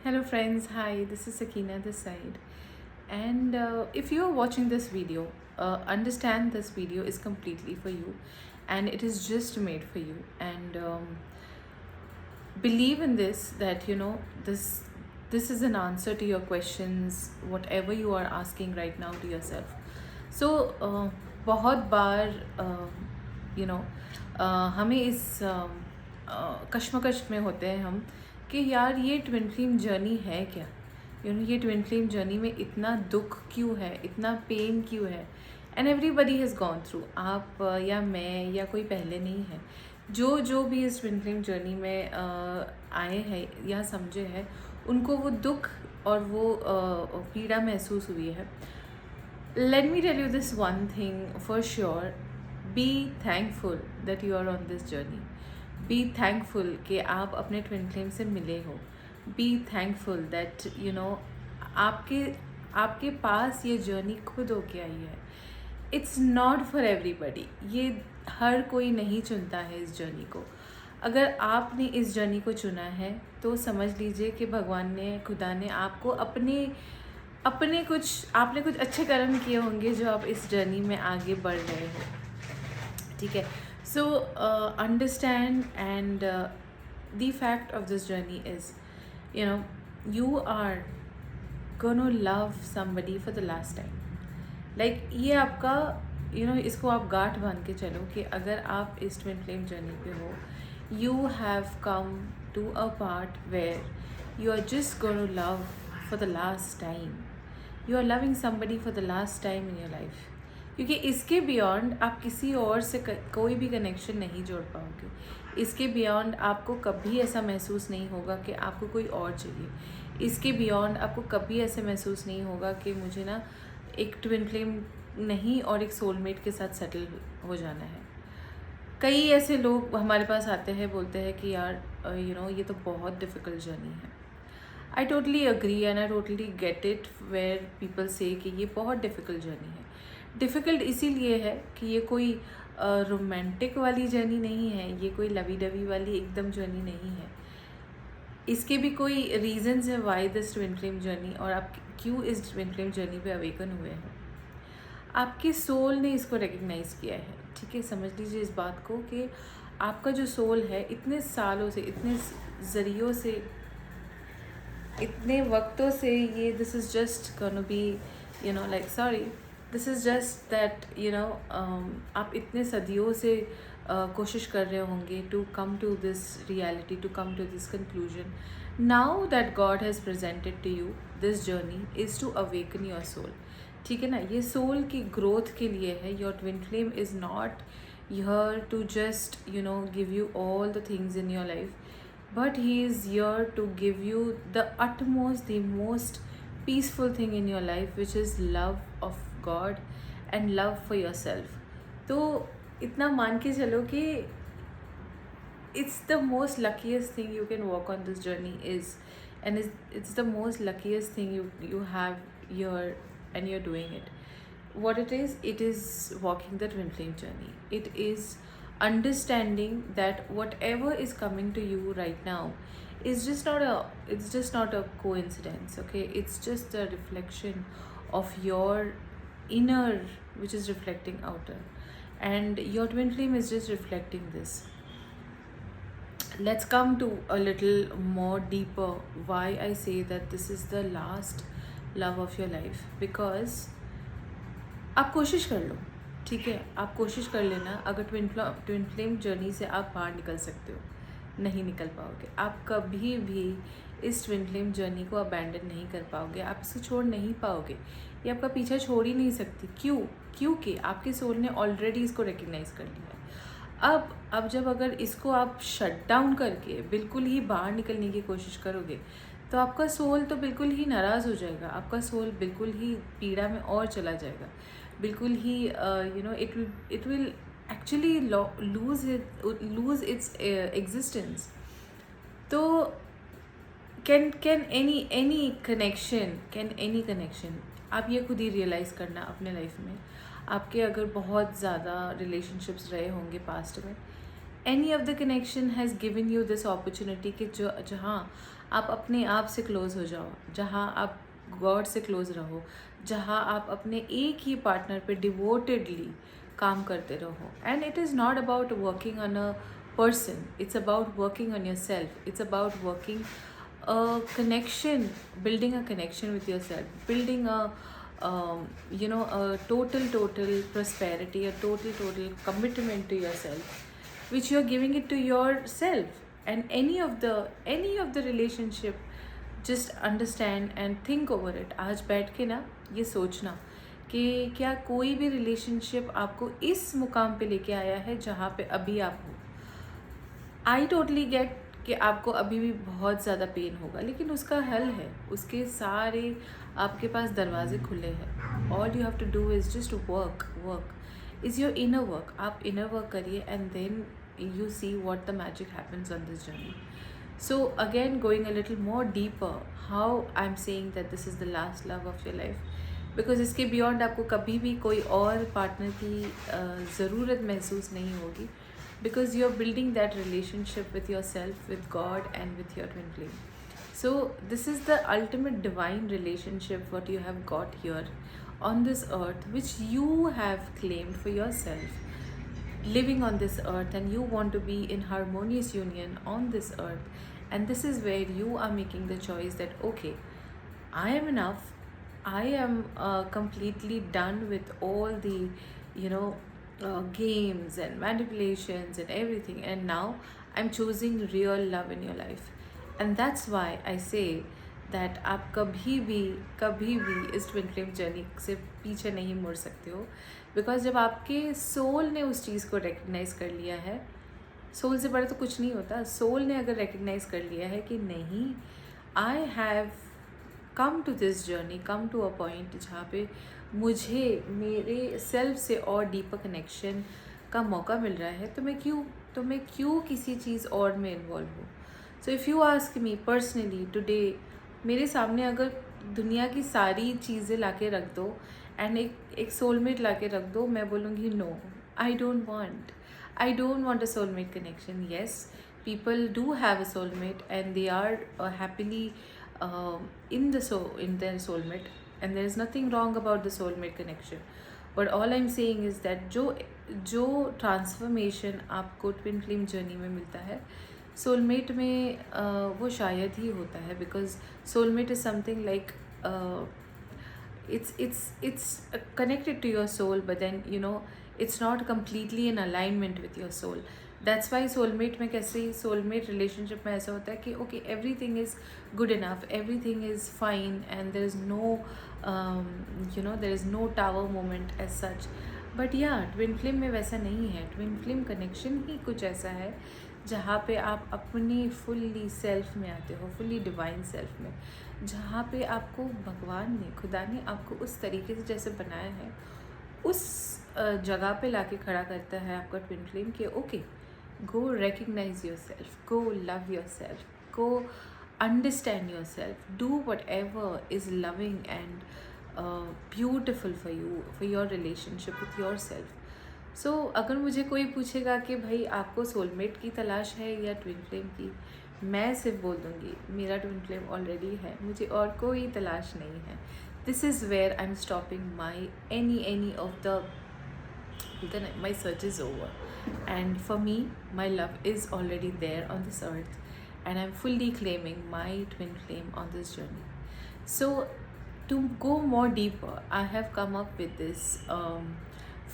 Hello friends, hi, this is Sakina this side. And if you are watching this video, understand this video is completely for you and it is just made for you. And believe in this that this is an answer to your questions, whatever you are asking right now to yourself. So बहुत बार you know हमें इस कश्मकश में होते हैं हम कि यार ये ट्विन फ्लेम जर्नी है क्या, ये ट्विन फ्लेम जर्नी में इतना दुख क्यों है, इतना पेन क्यों है. And everybody has gone through. आप या मैं या कोई पहले नहीं है, जो जो भी इस ट्विन फ्लेम जर्नी में आए हैं या समझे हैं, उनको वो दुख और वो पीड़ा महसूस हुई है. Let me tell you this one thing for sure. Be thankful that you are on this journey. Be thankful कि आप अपने ट्विन फ्लेम से मिले हो. Be thankful that आपके आपके पास ये जर्नी खुद होके आई है. It's not for everybody. ये हर कोई नहीं चुनता है इस जर्नी को. अगर आपने इस जर्नी को चुना है तो समझ लीजिए कि भगवान ने, खुदा ने आपको आपने कुछ अच्छे कर्म किए होंगे जो आप इस जर्नी में आगे बढ़ रहे हो. ठीक है. So understand and the fact of this journey is you are gonna love somebody for the last time. Like ये आपका इसको आप गांठ बांध के चलो कि अगर आप इस ट्विन फ्लेम जर्नी पे हो, you have come to a part where you are just gonna love for the last time. You are loving somebody for the last time in your life. क्योंकि इसके बियॉन्ड आप किसी और से कोई भी कनेक्शन नहीं जोड़ पाओगे. इसके बियॉन्ड आपको कभी ऐसा महसूस नहीं होगा कि आपको कोई और चाहिए. इसके बियॉन्ड आपको कभी ऐसे महसूस नहीं होगा कि मुझे ना एक ट्विन फ्लेम नहीं और एक सोलमेट के साथ सेटल हो जाना है. कई ऐसे लोग हमारे पास आते हैं, बोलते हैं कि यार ये तो बहुत डिफ़िकल्ट जर्नी है. I totally agree and I totally get it where people say कि ये बहुत डिफ़िकल्ट जर्नी है. डिफ़िकल्ट इसीलिए है कि ये कोई रोमांटिक वाली जर्नी नहीं है, ये कोई लवी डवी वाली एकदम जर्नी नहीं है. इसके भी कोई रीजंस है why this twin flame journey, और आप क्यों इस ट्विन फ्लेम जर्नी पे अवेकन हुए हैं. आपके सोल ने इसको रिकग्नाइज़ किया है. ठीक है, समझ लीजिए इस बात को कि आपका जो सोल है इतने सालों से, इतने ज़रियों से, इतने वक्तों से ये this is just gonna be like sorry this is just that आप इतने सदियों से कोशिश कर रहे होंगे to come to this reality, to come to this conclusion. Now that God has presented to you this journey is to awaken your soul. ठीक है ना, ये सोल की ग्रोथ के लिए है. Your twin flame is not here to just give you all the things in your life, but he is here to give you the utmost, the most peaceful thing in your life, which is love of God and love for yourself. तो इतना मान के चलो कि it's the most luckiest thing you can walk on this journey is, and it's the most luckiest thing you have here, and you're doing it. What it is walking the twin flame journey. It is understanding that whatever is coming to you right now is just not a coincidence. Okay, it's just a reflection of your inner, which is reflecting outer, and your twin flame is just reflecting this. Let's come to a little more deeper why I say that this is the last love of your life. Because आप कोशिश कर लो. ठीक है, आप कोशिश कर लेना. अगर ट्विन फ्लेम जर्नी से आप बाहर निकल सकते हो, नहीं निकल पाओगे. आप कभी भी इस ट्विन फ्लेम जर्नी को अबैंडन नहीं कर पाओगे. आप इसको छोड़ नहीं पाओगे. ये आपका पीछा छोड़ ही नहीं सकती. क्योंकि आपके सोल ने ऑलरेडी इसको रिकग्नाइज़ कर लिया है. अब जब अगर इसको आप शट डाउन करके बिल्कुल ही बाहर निकलने की कोशिश करोगे, तो आपका सोल तो बिल्कुल ही नाराज़ हो जाएगा. आपका सोल बिल्कुल ही पीड़ा में और चला जाएगा. बिल्कुल ही it will actually lose its existence. तो can any connection, आप ये खुद ही रियलाइज़ करना अपने लाइफ में. आपके अगर बहुत ज़्यादा रिलेशनशिप्स रहे होंगे पास्ट में, any of the connection has given you this opportunity कि जहाँ आप अपने आप से क्लोज हो जाओ, जहाँ आप गॉड से क्लोज रहो, जहाँ आप अपने एक ही पार्टनर पे डिवोटेडली काम करते रहो. And it is not about working on a person, it's about working on yourself, it's about working a connection, building a connection with yourself, building a a total prosperity, a total commitment to yourself, which you're giving it to yourself. And any of the relationship, just understand and think over it. आज बैठ के ना ये सोचना कि क्या कोई भी रिलेशनशिप आपको इस मुकाम पे लेके आया है जहाँ पे अभी आप हो. आई टोटली गेट कि आपको अभी भी बहुत ज़्यादा पेन होगा, लेकिन उसका हल है, उसके सारे आपके पास दरवाजे खुले हैं. All you have to do is just work is your inner work. आप इनर वर्क करिए and then you see what the magic happens on this journey. So again, going a little more deeper, how I'm saying that this is the last love of your life, because इसके beyond आपको कभी भी कोई और partner की ज़रूरत महसूस नहीं होगी, because you're building that relationship with yourself, with God and with your twin flame. So this is the ultimate divine relationship what you have got here on this earth, which you have claimed for yourself, living on this earth, and you want to be in harmonious union on this earth. And this is where you are making the choice that okay, I am enough, I am completely done with all the games and manipulations and everything, and now I'm choosing real love in your life. And that's why I say that आप कभी भी इस twin flame journey से पीछे नहीं मुड़ सकते हो. बिकॉज जब आपके सोल ने उस चीज़ को रिकग्नाइज़ कर लिया है, सोल से बड़ा तो कुछ नहीं होता, सोल ने अगर रिकग्नाइज़ कर लिया है कि नहीं, I have come to this journey, come to a point जहाँ पे मुझे मेरे सेल्फ से और डीपर कनेक्शन का मौका मिल रहा है, तो मैं क्यों किसी चीज़ और में इन्वॉल्व हूँ. So if you ask me personally today, मेरे सामने अगर दुनिया की सारी चीज़ें ला के रख दो एंड एक सोलमेट ला के रख दो, मैं बोलूँगी no, I don't want a soulmate connection. Yes, people do have a soulmate and they are happily in their soulmate, and there is nothing wrong about the soulmate connection. But all I'm saying is that जो transformation आपको twin flame journey में मिलता है, soulmate में वो शायद ही होता है. Because soulmate is something like it's connected to your soul, but then it's not completely in alignment with your soul. That's why soulmate में कैसे soulmate relationship में ऐसा होता है कि okay, everything is good enough, everything is fine, and there is no there is no tower moment as such. But yeah, twin flame में वैसा नहीं है. twin flame connection ही कुछ ऐसा है जहाँ पे आप अपनी फुल्ली सेल्फ में आते हो, फुल्ली डिवाइन सेल्फ में, जहाँ पे आपको भगवान ने, खुदा ने आपको उस तरीके से जैसे बनाया है, उस जगह पे लाके खड़ा करता है आपका ट्विन फ्लेम कि okay, go recognize yourself, go love yourself, go understand yourself, do whatever is loving and beautiful for you, for your relationship with yourself. So अगर मुझे कोई पूछेगा कि भाई आपको सोलमेट की तलाश है या ट्विन फ्लेम की, मैं सिर्फ बोल दूँगी मेरा ट्विन फ्लेम ऑलरेडी है, मुझे और कोई तलाश नहीं है. This is where I am stopping my any of the, then my search is over. And for me, my love is already there on this earth, and I'm fully claiming my twin flame on this journey. So to go more deeper, I have come up with this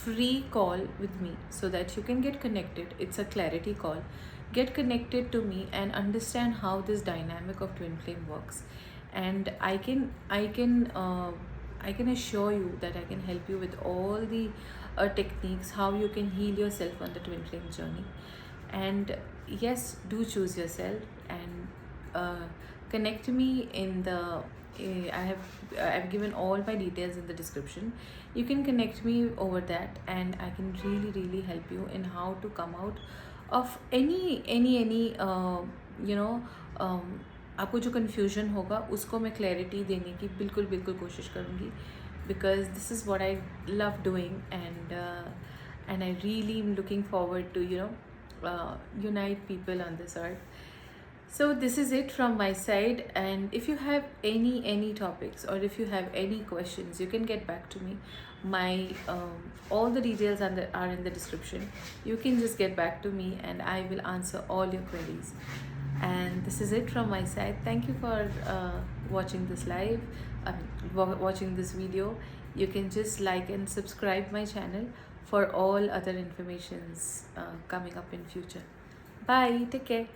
free call with me so that you can get connected. It's a clarity call. Get connected to me and understand how this dynamic of twin flame works, and I can assure you that I can help you with all the techniques how you can heal yourself on the twin flame journey. And yes, do choose yourself and connect me in the I've given all my details in the description. You can connect me over that, and I can really help you in how to come out of any आपको जो confusion होगा उसको मैं clarity देने की बिल्कुल कोशिश करूँगी. Because this is what I love doing, and I really am looking forward to unite people on this earth. So this is it from my side, and if you have any topics, or if you have any questions, you can get back to me. My all the details are in the description. You can just get back to me and I will answer all your queries. And this is it from my side. Thank you for watching this live, watching this video. You can just like and subscribe my channel for all other informations coming up in future. Bye, take care.